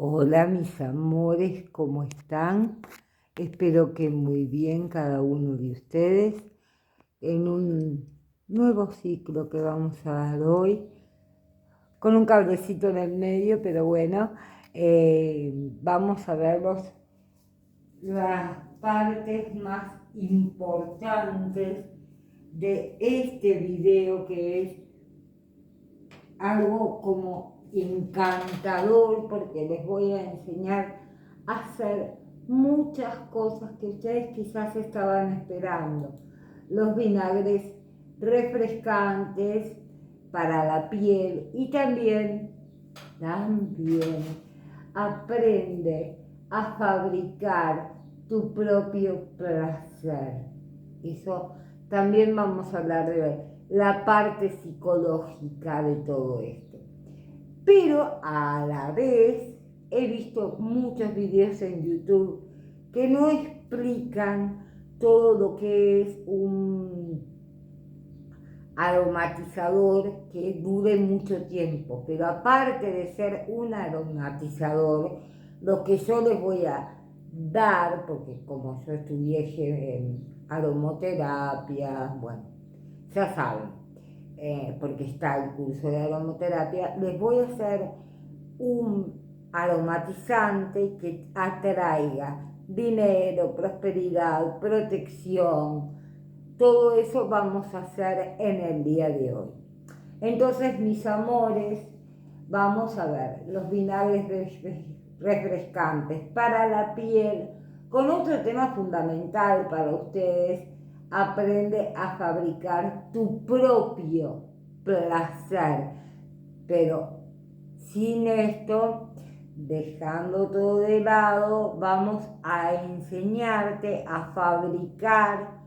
Hola mis amores, ¿cómo están? Espero que muy bien cada uno de ustedes en un nuevo ciclo que vamos a dar hoy, con un cablecito en el medio, pero bueno, vamos a ver las partes más importantes de este video que es algo como encantador porque les voy a enseñar a hacer muchas cosas que ustedes quizás estaban esperando. Los vinagres refrescantes para la piel y también aprende a fabricar tu propio placer. Eso también vamos a hablar de la parte psicológica de todo esto. Pero a la vez he visto muchos videos en YouTube que no explican todo lo que es un aromatizador que dure mucho tiempo. Pero aparte de ser un aromatizador, lo que yo les voy a dar, porque como yo estudié en aromoterapia, bueno, ya saben, porque está el curso de aromaterapia, les voy a hacer un aromatizante que atraiga dinero, prosperidad, protección. Todo eso vamos a hacer en el día de hoy. Entonces, mis amores, vamos a ver los vinagres refrescantes para la piel, con otro tema fundamental para ustedes: aprende a fabricar tu propio placer. Pero sin esto, dejando todo de lado, vamos a enseñarte a fabricar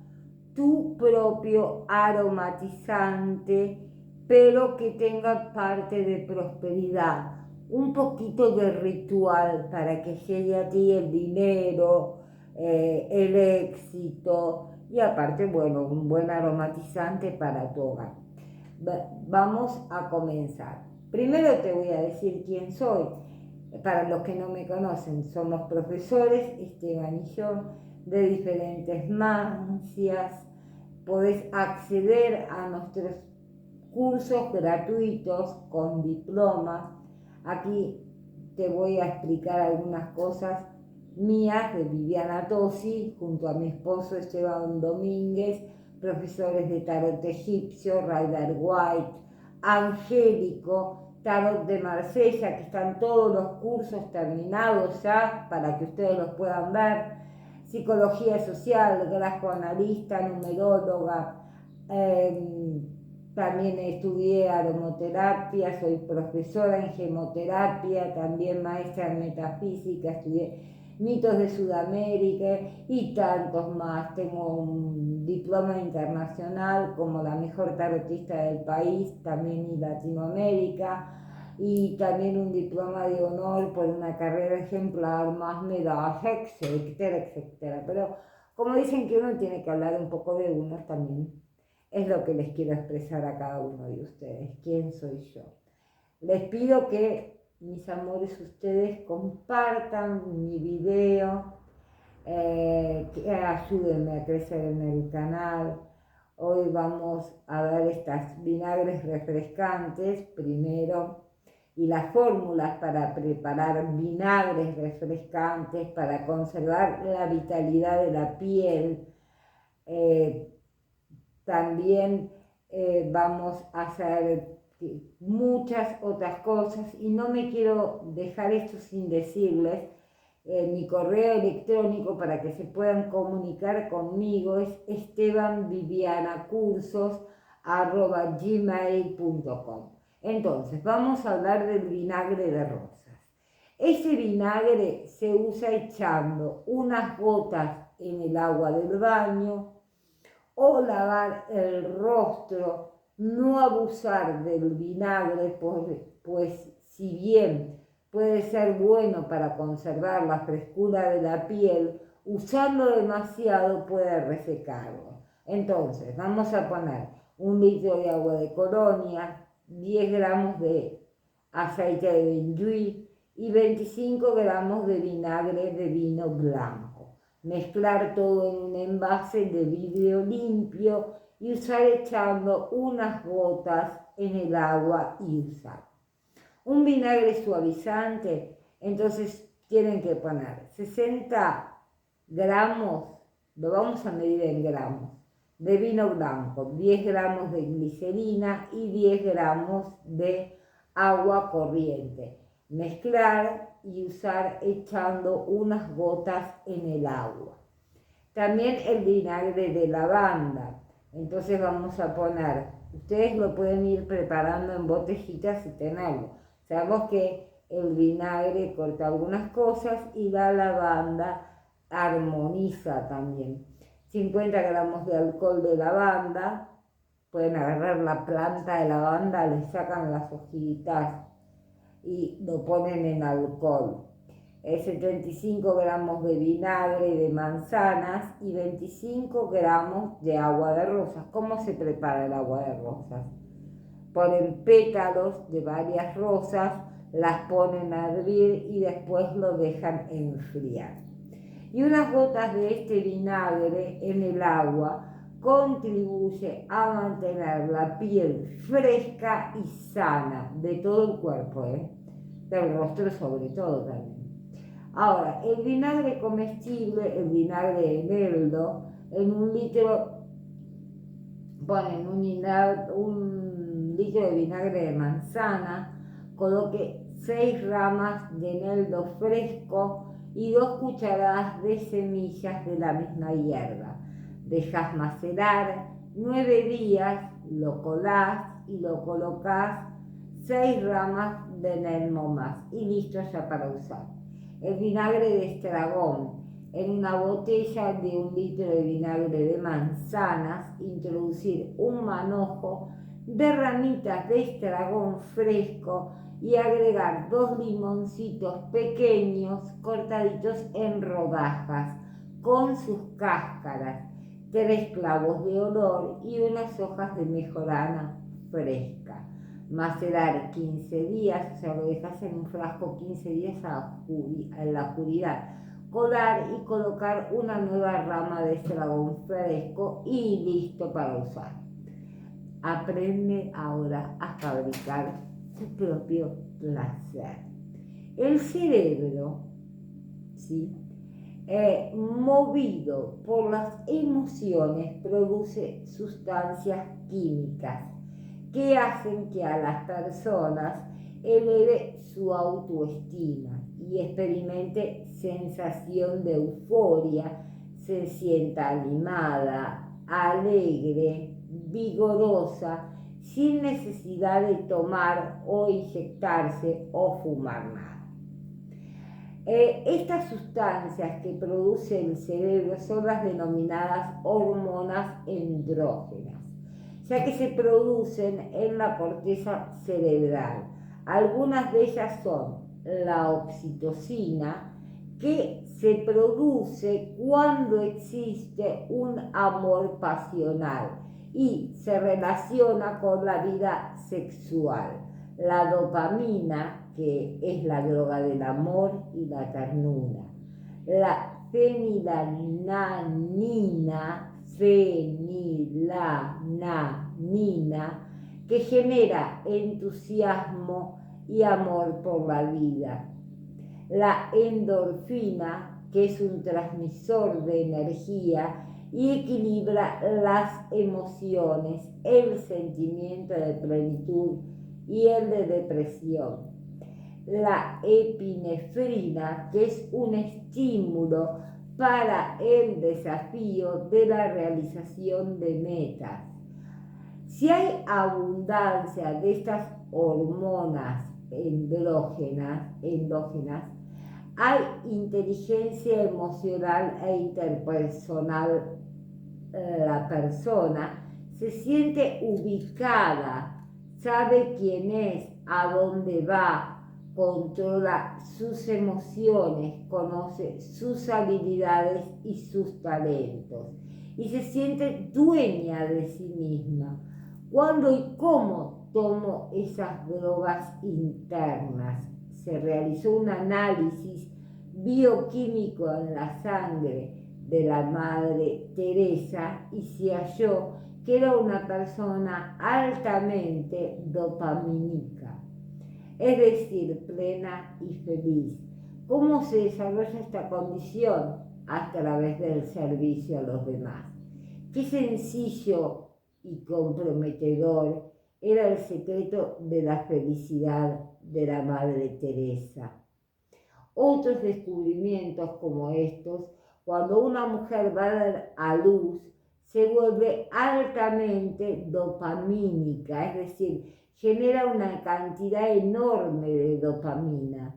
tu propio aromatizante, pero que tenga parte de prosperidad, un poquito de ritual para que llegue a ti el dinero, el éxito y aparte, bueno, un buen aromatizante para tu hogar. Vamos a comenzar. Primero te voy a decir quién soy. Para los que no me conocen, somos profesores, Esteban y yo, de diferentes mancias. Podés acceder a nuestros cursos gratuitos con diploma. Aquí te voy a explicar algunas cosas mías de Viviana Tosi, junto a mi esposo Esteban Domínguez, profesores de tarot egipcio, Rider White, angélico, tarot de Marsella, que están todos los cursos terminados ya para que ustedes los puedan ver, psicología social, grafoanalista, numeróloga, también estudié aromoterapia, soy profesora en gemoterapia, también maestra en metafísica, estudié mitos de Sudamérica y tantos más. Tengo un diploma internacional como la mejor tarotista del país, también en Latinoamérica, y también un diploma de honor por una carrera ejemplar, más medallas, etcétera, etcétera. Pero como dicen que uno tiene que hablar un poco de uno también, es lo que les quiero expresar a cada uno de ustedes. ¿Quién soy yo? Les pido que, mis amores, ustedes compartan mi video, que ayúdenme a crecer en el canal. Hoy vamos a ver estas vinagres refrescantes primero y las fórmulas para preparar vinagres refrescantes para conservar la vitalidad de la piel. También vamos a hacer muchas otras cosas y no me quiero dejar esto sin decirles. Mi correo electrónico para que se puedan comunicar conmigo es estebanvivianacursos@gmail.com. Entonces, vamos a hablar del vinagre de rosas. Ese vinagre se usa echando unas gotas en el agua del baño o lavar el rostro. No abusar del vinagre, pues si bien puede ser bueno para conservar la frescura de la piel, usarlo demasiado puede resecarlo. Entonces, vamos a poner 1 litro de agua de colonia, 10 gramos de aceite de benjuí, y 25 gramos de vinagre de vino blanco. Mezclar todo en un envase de vidrio limpio y usar echando unas gotas en el agua y usar. Un vinagre suavizante, entonces tienen que poner 60 gramos, lo vamos a medir en gramos, de vino blanco, 10 gramos de glicerina y 10 gramos de agua corriente. Mezclar y usar echando unas gotas en el agua. También el vinagre de lavanda. Entonces vamos a poner, ustedes lo pueden ir preparando en botellitas y tenerlo. Sabemos que el vinagre corta algunas cosas y la lavanda armoniza también. 50 gramos de alcohol de lavanda. Pueden agarrar la planta de lavanda, le sacan las hojitas y lo ponen en alcohol. 75 gramos de vinagre de manzanas y 25 gramos de agua de rosas. ¿Cómo se prepara el agua de rosas? Ponen pétalos de varias rosas, las ponen a hervir y después lo dejan enfriar. Y unas gotas de este vinagre en el agua contribuye a mantener la piel fresca y sana de todo el cuerpo, del rostro sobre todo también. Ahora, el vinagre comestible, el vinagre de eneldo, en un litro ponen un litro de vinagre de manzana, coloque 6 ramas de eneldo fresco y 2 cucharadas de semillas de la misma hierba. Dejas macerar 9 días, lo colás y lo colocás 6 ramas de eneldo más y listo ya para usar. El vinagre de estragón. En una botella de 1 litro de vinagre de manzanas, introducir un manojo de ramitas de estragón fresco y agregar 2 limoncitos pequeños cortaditos en rodajas con sus cáscaras, 3 clavos de olor y unas hojas de mejorana fresca. Macerar 15 días, o sea, lo dejas en un frasco 15 días en la oscuridad. Colar y colocar una nueva rama de estragón fresco y listo para usar. Aprende ahora a fabricar tu propio placer. El cerebro, ¿sí? Movido por las emociones, produce sustancias químicas que hacen que a las personas eleve su autoestima y experimente sensación de euforia, se sienta animada, alegre, vigorosa, sin necesidad de tomar o inyectarse o fumar nada. Estas sustancias que produce el cerebro son las denominadas hormonas endógenas, ya que se producen en la corteza cerebral. Algunas de ellas son la oxitocina, que se produce cuando existe un amor pasional y se relaciona con la vida sexual. La dopamina, que es la droga del amor y la ternura. La fenilalanina, que genera entusiasmo y amor por la vida. La endorfina, que es un transmisor de energía y equilibra las emociones, el sentimiento de plenitud y el de depresión. La epinefrina, que es un estímulo para el desafío de la realización de metas. Si hay abundancia de estas hormonas endógenas, hay inteligencia emocional e interpersonal. La persona se siente ubicada, sabe quién es, a dónde va, controla sus emociones, conoce sus habilidades y sus talentos y se siente dueña de sí misma. ¿Cuándo y cómo tomo esas drogas internas? se realizó un análisis bioquímico en la sangre de la Madre Teresa y se halló que era una persona altamente dopamínica, es decir, plena y feliz. ¿Cómo se desarrolla esta condición? A través del servicio a los demás. Qué sencillo y comprometedor era el secreto de la felicidad de la Madre Teresa. Otros descubrimientos como estos, cuando una mujer va a dar a luz, se vuelve altamente dopamínica, es decir, genera una cantidad enorme de dopamina,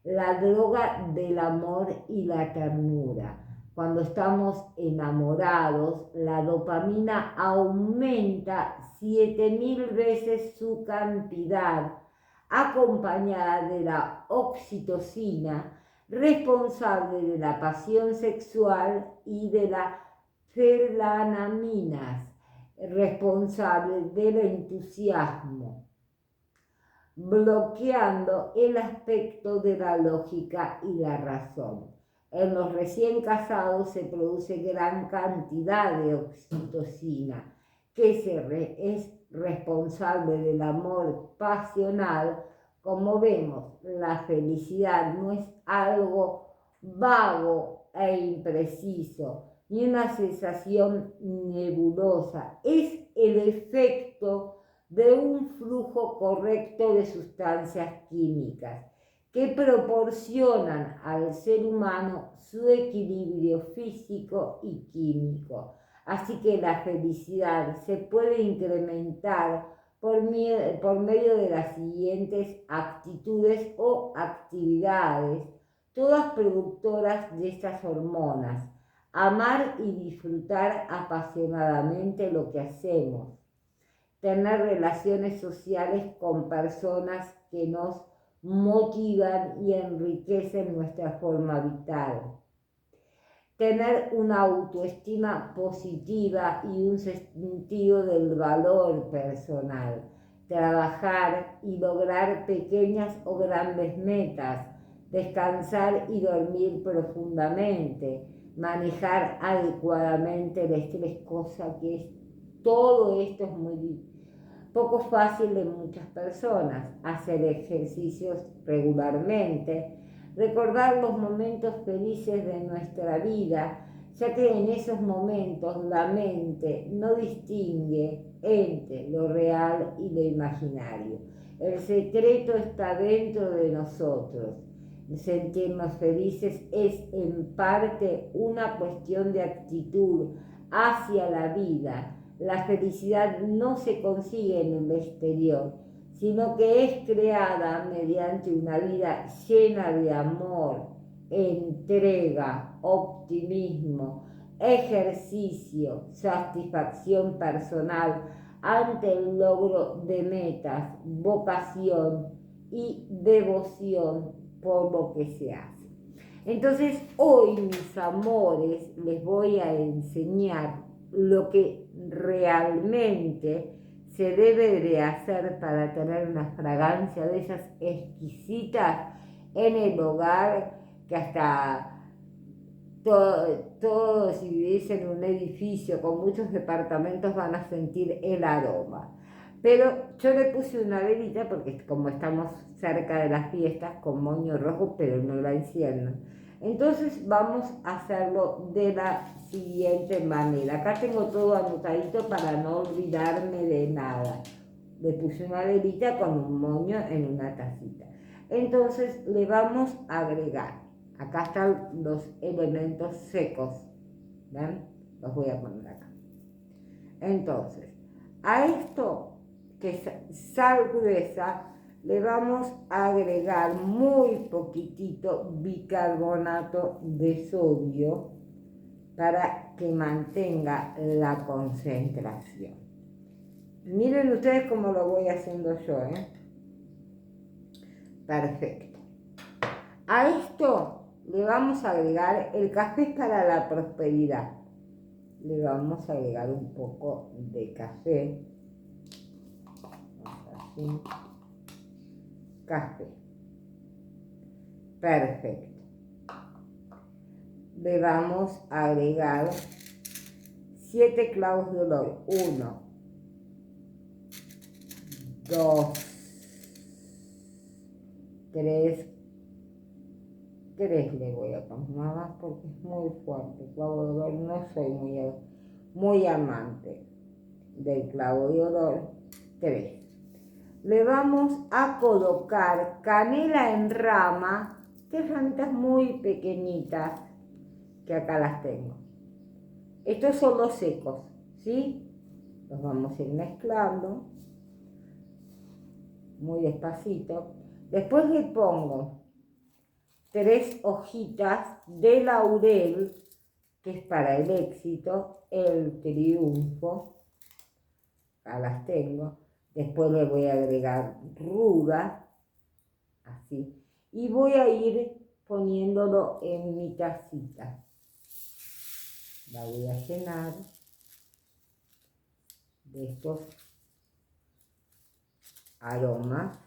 la droga del amor y la ternura. Cuando estamos enamorados, la dopamina aumenta 7000 veces su cantidad, acompañada de la oxitocina, responsable de la pasión sexual, y de las felanaminas, responsables del entusiasmo, bloqueando el aspecto de la lógica y la razón. En los recién casados se produce gran cantidad de oxitocina, que es responsable del amor pasional. Como vemos, la felicidad no es algo vago e impreciso, ni una sensación nebulosa, es el efecto de un flujo correcto de sustancias químicas que proporcionan al ser humano su equilibrio físico y químico. Así que la felicidad se puede incrementar por medio de las siguientes actitudes o actividades, todas productoras de estas hormonas: amar y disfrutar apasionadamente lo que hacemos, tener relaciones sociales con personas que nos motivan y enriquecen nuestra forma vital, tener una autoestima positiva y un sentido del valor personal, trabajar y lograr pequeñas o grandes metas, descansar y dormir profundamente, manejar adecuadamente el estrés, cosa que es todo esto es muy poco fácil de muchas personas, hacer ejercicios regularmente, recordar los momentos felices de nuestra vida, ya que en esos momentos la mente no distingue entre lo real y lo imaginario. El secreto está dentro de nosotros. Sentirnos felices es en parte una cuestión de actitud hacia la vida. La felicidad no se consigue en el exterior, sino que es creada mediante una vida llena de amor, entrega, optimismo, ejercicio, satisfacción personal ante el logro de metas, vocación y devoción por lo que se hace. Entonces, hoy, mis amores, les voy a enseñar lo que realmente se debe de hacer para tener una fragancia de esas exquisitas en el hogar, que hasta todos, si vivís en un edificio con muchos departamentos, van a sentir el aroma. Pero yo le puse una velita porque como estamos cerca de las fiestas, con moño rojo, pero no la enciendo. Entonces vamos a hacerlo de la siguiente manera. Acá tengo todo anotadito para no olvidarme de nada. Le puse una velita con un moño en una tacita. Entonces le vamos a agregar, acá están los elementos secos, ¿ven? Los voy a poner acá. Entonces, a esto que es sal gruesa, le vamos a agregar muy poquitito bicarbonato de sodio para que mantenga la concentración. Miren ustedes cómo lo voy haciendo yo, ¿eh? Perfecto. A esto le vamos a agregar el café para la prosperidad. Le vamos a agregar un poco de café. Así. Café. Perfecto. Le vamos a agregar 7 clavos de olor. 1, 2, 3. 3 le voy a poner nada más porque es muy fuerte. Clavo de olor, no soy muy amante del clavo de olor. 3. Le vamos a colocar canela en rama, de ramitas muy pequeñitas, que acá las tengo. Estos son los secos, ¿sí? Los vamos a ir mezclando muy despacito. Después le pongo 3 hojitas de laurel, que es para el éxito, el triunfo. Acá las tengo. Después le voy a agregar ruda, así. Y voy a ir poniéndolo en mi tacita. La voy a llenar de estos aromas.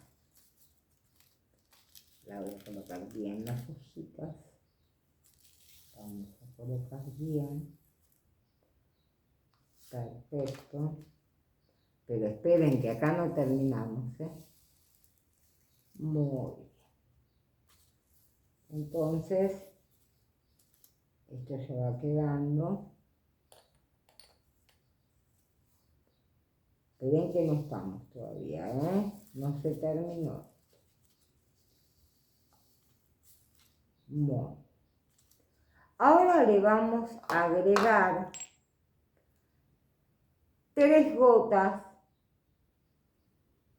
La voy a colocar bien las hojitas. Vamos a colocar bien. Perfecto. Pero esperen que acá no terminamos, ¿eh? Muy bien. Entonces, esto se va quedando. Esperen que no estamos todavía, ¿eh? No se terminó. Bueno. Ahora le vamos a agregar 3 gotas.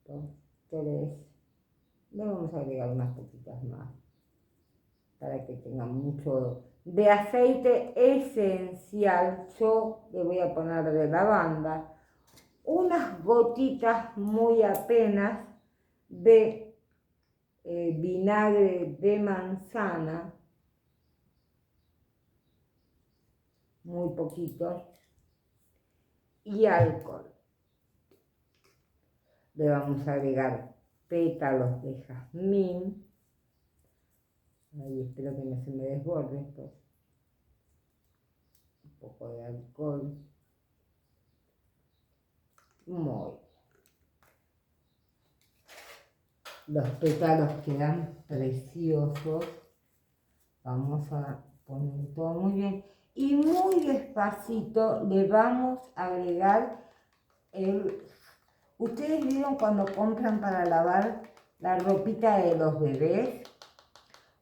2, 3. Le vamos a agregar unas poquitas más para que tenga mucho de aceite esencial. Yo le voy a poner de lavanda, unas gotitas muy apenas de vinagre de manzana, muy poquito, y alcohol. Le vamos a agregar pétalos de jazmín. Ahí espero que no se me desborde esto. Un poco de alcohol. Muy bien. Los pétalos quedan preciosos. Vamos a poner todo muy bien. Y muy despacito le vamos a agregar el... Ustedes vieron cuando compran para lavar la ropita de los bebés.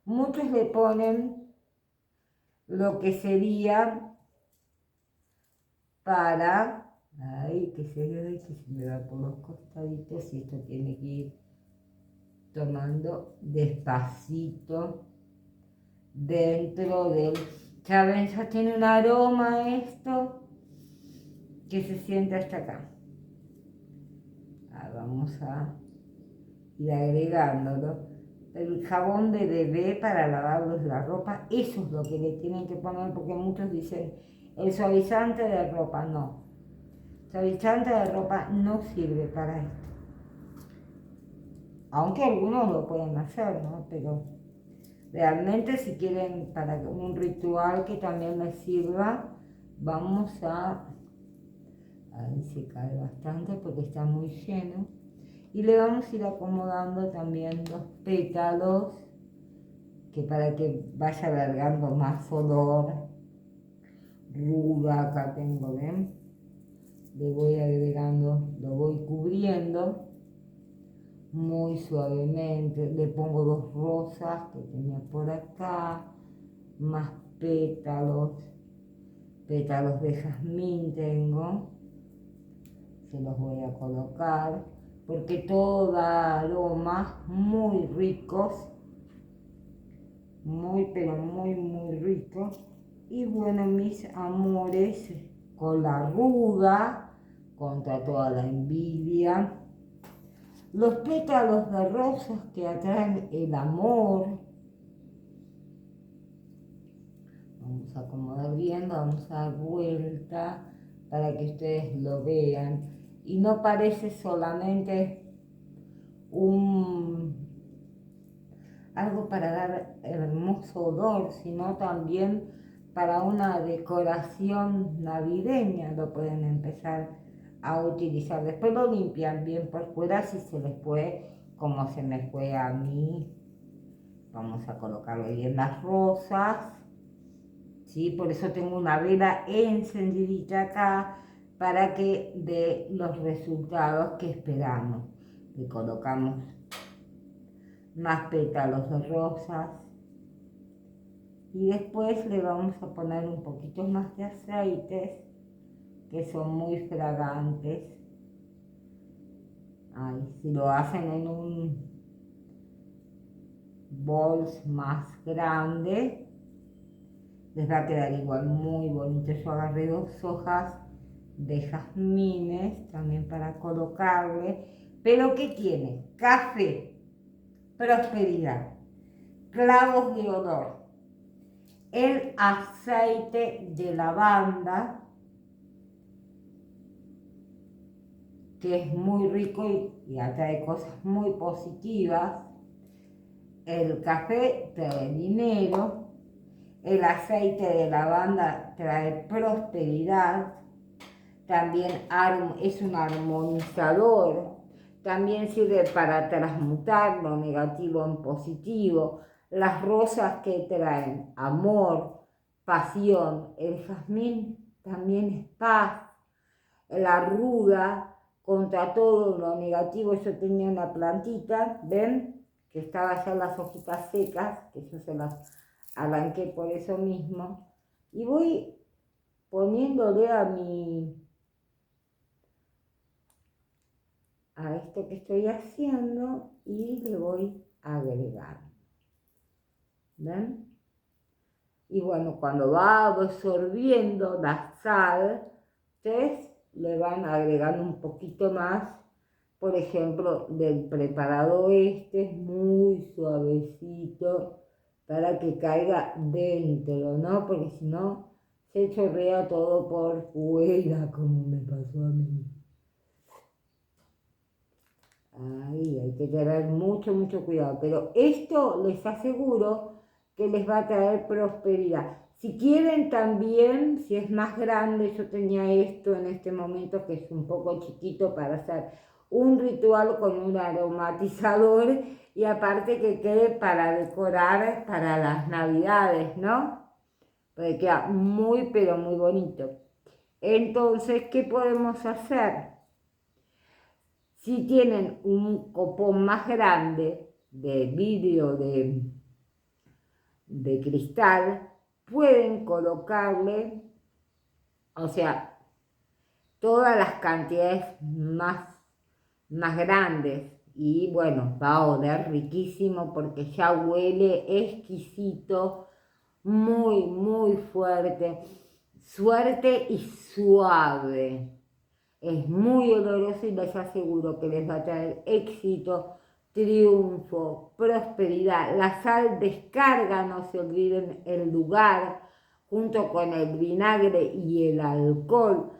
Muchos le ponen lo que sería para... Ay, que se me va por los costaditos y esto tiene que ir tomando despacito dentro del... ¿Saben? Ya tiene un aroma esto que se siente hasta acá. Vamos a ir agregándolo. El jabón de bebé para lavarles la ropa, eso es lo que le tienen que poner, porque muchos dicen el suavizante de ropa. No, el suavizante de ropa no sirve para esto. Aunque algunos lo pueden hacer, ¿no? Pero realmente si quieren para un ritual que también les sirva, vamos a... Ahí se cae bastante porque está muy lleno. Y le vamos a ir acomodando también los pétalos, que para que vaya alargando más olor. Ruda, acá tengo, ¿ven? Le voy agregando, lo voy cubriendo muy suavemente. Le pongo 2 rosas que tenía por acá, más pétalos de jazmín tengo. Se los voy a colocar porque todo da aromas muy ricos, muy pero muy ricos. Y bueno, mis amores, con la ruda, contra toda la envidia, los pétalos de rosas que atraen el amor. Vamos a acomodar bien, vamos a dar vuelta para que ustedes lo vean. Y no parece solamente un algo para dar hermoso olor, sino también para una decoración navideña lo pueden empezar a utilizar. Después lo limpian bien por fuera si se les fue, como se me fue a mí. Vamos a colocarle bien las rosas, ¿sí? Por eso tengo una vela encendidita acá para que dé los resultados que esperamos. Le colocamos más pétalos de rosas y después le vamos a poner un poquito más de aceites que son muy fragantes. Ay, si lo hacen en un bols más grande les va a quedar igual muy bonito. Yo agarré 2 hojas de jazmines también para colocarle, pero ¿qué tiene? Café, prosperidad, clavos de olor, el aceite de lavanda, que es muy rico y atrae cosas muy positivas. El café trae dinero, el aceite de lavanda trae prosperidad, también es un armonizador, también sirve para transmutar lo negativo en positivo. Las rosas que traen amor, pasión, el jazmín también es paz, la ruda contra todo lo negativo. Yo tenía una plantita, ¿ven? Que estaba ya las hojitas secas, que yo se las arranqué por eso mismo. Y voy poniéndole a esto que estoy haciendo y le voy a agregar. ¿Ven? Y bueno, cuando va absorbiendo la sal, ustedes le van agregando un poquito más. Por ejemplo, del preparado este es muy suavecito para que caiga dentro, ¿no? Porque si no, se chorrea todo por fuera, como me pasó a mí. Ahí hay que tener mucho cuidado, pero esto les aseguro que les va a traer prosperidad. Si quieren también, si es más grande, yo tenía esto en este momento que es un poco chiquito para hacer un ritual con un aromatizador y aparte que quede para decorar para las navidades, ¿no? Porque queda muy pero muy bonito. Entonces, ¿qué podemos hacer? Si tienen un copón más grande de vidrio, de cristal, pueden colocarle, o sea, todas las cantidades más grandes. Y bueno, va a oler riquísimo porque ya huele exquisito, muy fuerte y suave. Es muy oloroso y les aseguro que les va a traer éxito, triunfo, prosperidad. La sal descarga, no se olviden, el lugar, junto con el vinagre y el alcohol.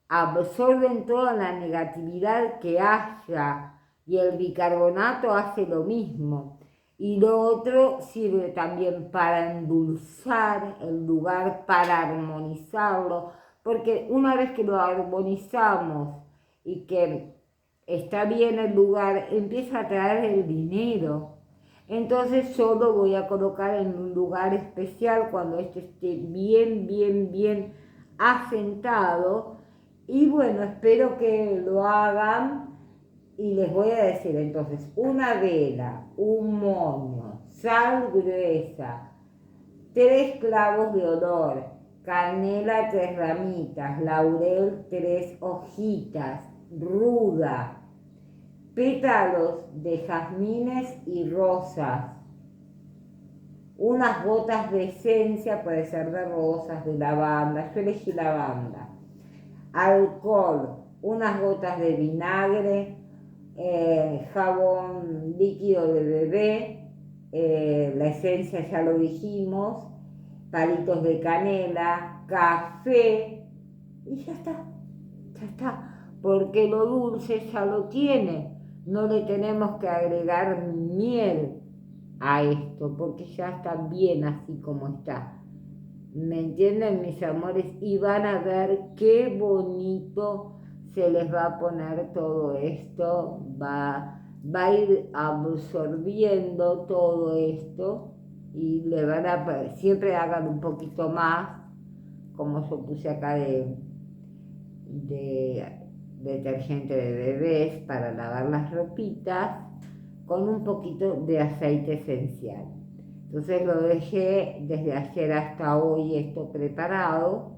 Absorben toda la negatividad que haya y el bicarbonato hace lo mismo. Y lo otro sirve también para endulzar el lugar, para armonizarlo, porque una vez que lo armonizamos y que está bien el lugar, empieza a traer el dinero. Entonces yo lo voy a colocar en un lugar especial cuando esto esté bien asentado. Y bueno, espero que lo hagan y les voy a decir entonces, una vela, un moño, sal gruesa, 3 clavos de olor, canela 3 ramitas, laurel 3 hojitas, ruda, pétalos de jazmines y rosas, unas gotas de esencia, puede ser de rosas, de lavanda, yo elegí lavanda, alcohol, unas gotas de vinagre, jabón líquido de bebé, la esencia ya lo dijimos, palitos de canela, café y ya está, porque lo dulce ya lo tiene, no le tenemos que agregar miel a esto, porque ya está bien así como está. ¿Me entienden, mis amores? Y van a ver qué bonito se les va a poner todo esto, va a ir absorbiendo todo esto y le van a, siempre hagan un poquito más, como yo puse acá de detergente de bebés para lavar las ropitas, con un poquito de aceite esencial. Entonces lo dejé desde ayer hasta hoy esto preparado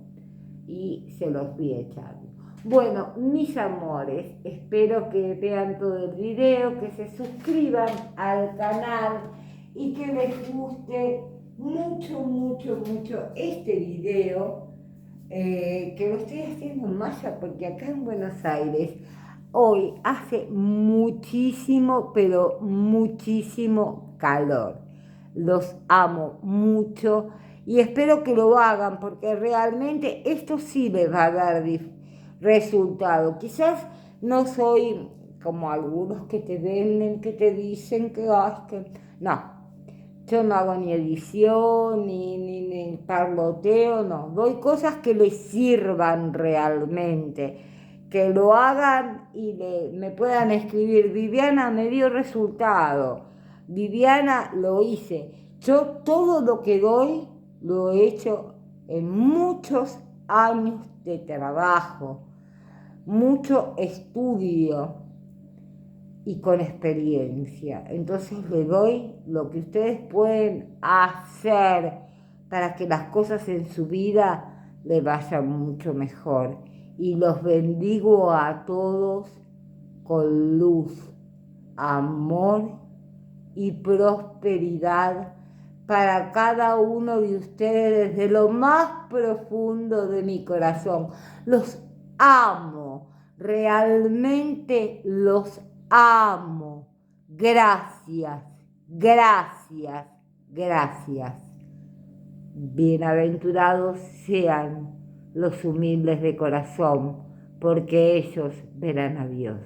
y se los fui echando. Bueno, mis amores, espero que vean todo el video, que se suscriban al canal y que les guste mucho, mucho, mucho este video, que lo estoy haciendo en malla porque acá en Buenos Aires hoy hace muchísimo, pero muchísimo calor. Los amo mucho y espero que lo hagan porque realmente esto sí les va a dar resultado. Quizás no soy como algunos que te venden, que te dicen que, ay, que... No, yo no hago ni edición, ni parloteo, no. Doy cosas que les sirvan realmente, que lo hagan y me puedan escribir, Viviana me dio resultado, Viviana lo hice. Yo todo lo que doy lo he hecho en muchos años de trabajo, mucho estudio y con experiencia. Entonces le doy lo que ustedes pueden hacer para que las cosas en su vida le vayan mucho mejor. Y los bendigo a todos con luz, amor y prosperidad para cada uno de ustedes desde lo más profundo de mi corazón. Los amo, realmente los amo. Gracias, gracias, gracias. Bienaventurados sean los humildes de corazón, porque ellos verán a Dios.